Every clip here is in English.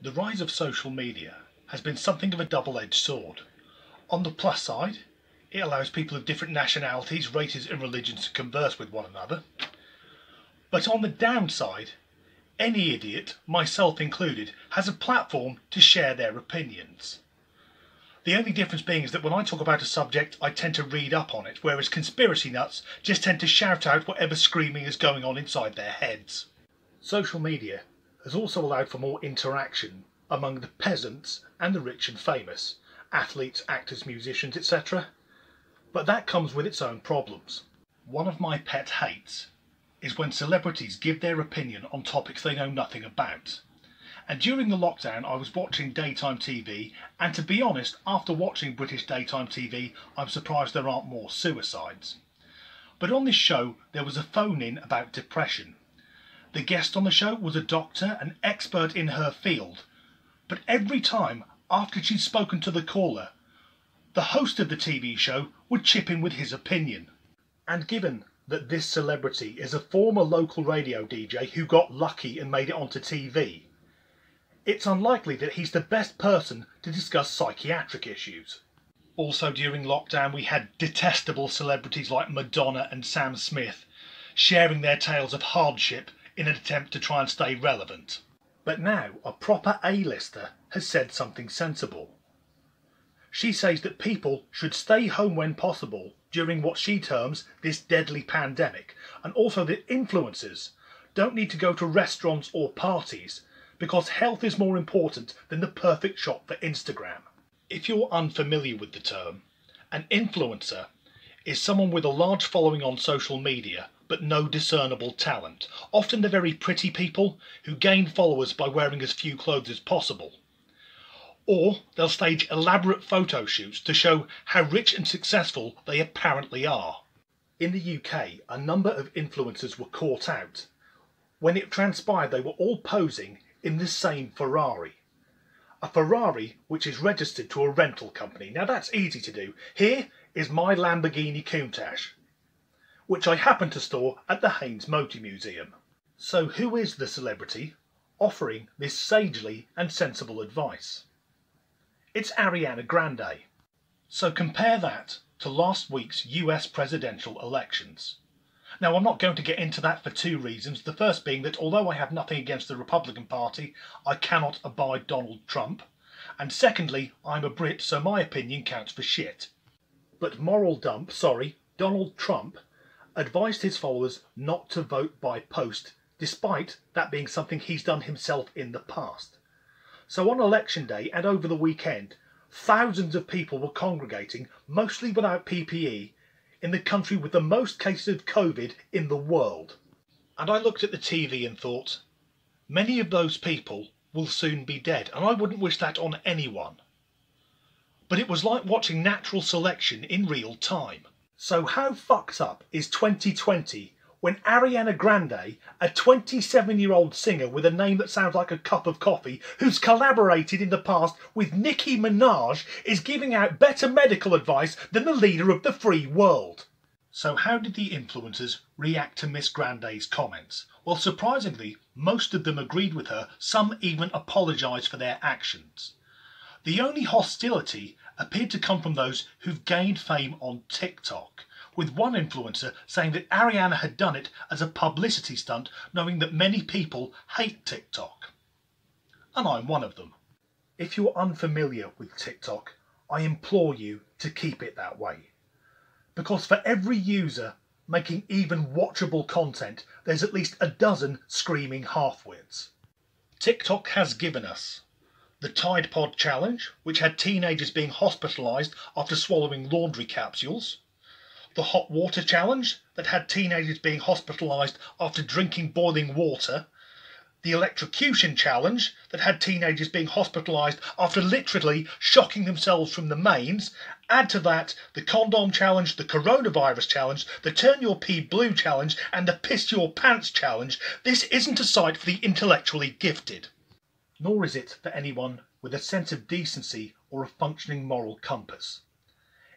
The rise of social media has been something of a double-edged sword. On the plus side, it allows people of different nationalities, races and religions to converse with one another. But on the downside, any idiot, myself included, has a platform to share their opinions. The only difference being is that when I talk about a subject, I tend to read up on it, whereas conspiracy nuts just tend to shout out whatever screaming is going on inside their heads. Social media has also allowed for more interaction among the peasants and the rich and famous, athletes, actors, musicians, etc. But that comes with its own problems. One of my pet hates is when celebrities give their opinion on topics they know nothing about. And during the lockdown I was watching daytime TV, and to be honest, after watching British daytime TV, I'm surprised there aren't more suicides. But on this show there was a phone-in about depression. The guest on the show was a doctor, an expert in her field, but every time after she'd spoken to the caller, the host of the TV show would chip in with his opinion. And given that this celebrity is a former local radio DJ who got lucky and made it onto TV, it's unlikely that he's the best person to discuss psychiatric issues. Also during lockdown we had detestable celebrities like Madonna and Sam Smith sharing their tales of hardship in an attempt to try and stay relevant. But now a proper A-lister has said something sensible. She says that people should stay home when possible during what she terms this deadly pandemic, and also that influencers don't need to go to restaurants or parties because health is more important than the perfect shot for Instagram. If you're unfamiliar with the term, an influencer is someone with a large following on social media but no discernible talent. Often they're very pretty people who gain followers by wearing as few clothes as possible. Or they'll stage elaborate photo shoots to show how rich and successful they apparently are. In the UK, a number of influencers were caught out when it transpired they were all posing in the same Ferrari. A Ferrari which is registered to a rental company. Now that's easy to do. Here is my Lamborghini Countach, which I happen to store at the Haynes Motor Museum. So who is the celebrity offering this sagely and sensible advice? It's Ariana Grande. So compare that to last week's US presidential elections. Now I'm not going to get into that for two reasons. The first being that although I have nothing against the Republican Party, I cannot abide Donald Trump. And secondly, I'm a Brit, so my opinion counts for shit. But Donald Trump advised his followers not to vote by post, despite that being something he's done himself in the past. So on election day and over the weekend, thousands of people were congregating, mostly without PPE, in the country with the most cases of COVID in the world. And I looked at the TV and thought, many of those people will soon be dead, and I wouldn't wish that on anyone. But it was like watching natural selection in real time. So how fucked up is 2020 when Ariana Grande, a 27-year-old singer with a name that sounds like a cup of coffee, who's collaborated in the past with Nicki Minaj, is giving out better medical advice than the leader of the free world? So how did the influencers react to Miss Grande's comments? Well, surprisingly, most of them agreed with her, some even apologised for their actions. The only hostility appeared to come from those who've gained fame on TikTok, with one influencer saying that Ariana had done it as a publicity stunt, knowing that many people hate TikTok. And I'm one of them. If you're unfamiliar with TikTok, I implore you to keep it that way. Because for every user making even watchable content, there's at least a dozen screaming half-wits. TikTok has given us the Tide Pod Challenge, which had teenagers being hospitalised after swallowing laundry capsules. The Hot Water Challenge, that had teenagers being hospitalised after drinking boiling water. The Electrocution Challenge, that had teenagers being hospitalised after literally shocking themselves from the mains. Add to that the Condom Challenge, the Coronavirus Challenge, the Turn Your Pee Blue Challenge, and the Piss Your Pants Challenge. This isn't a sight for the intellectually gifted. Nor is it for anyone with a sense of decency or a functioning moral compass.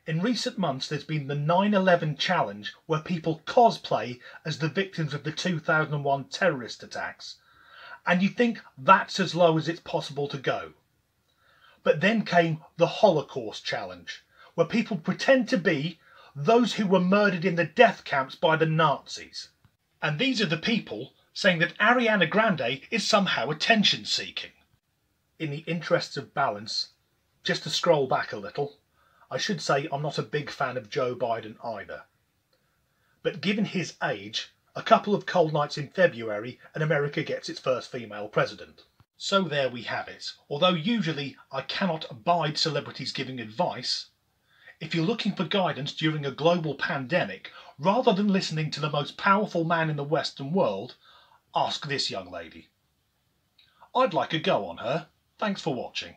In recent months there's been the 9/11 challenge, where people cosplay as the victims of the 2001 terrorist attacks, and you think that's as low as it's possible to go. But then came the Holocaust challenge, where people pretend to be those who were murdered in the death camps by the Nazis. And these are the people saying that Ariana Grande is somehow attention-seeking. In the interests of balance, just to scroll back a little, I should say I'm not a big fan of Joe Biden either. But given his age, a couple of cold nights in February and America gets its first female president. So there we have it. Although usually I cannot abide celebrities giving advice, if you're looking for guidance during a global pandemic, rather than listening to the most powerful man in the Western world, ask this young lady. I'd like a go on her. Thanks for watching.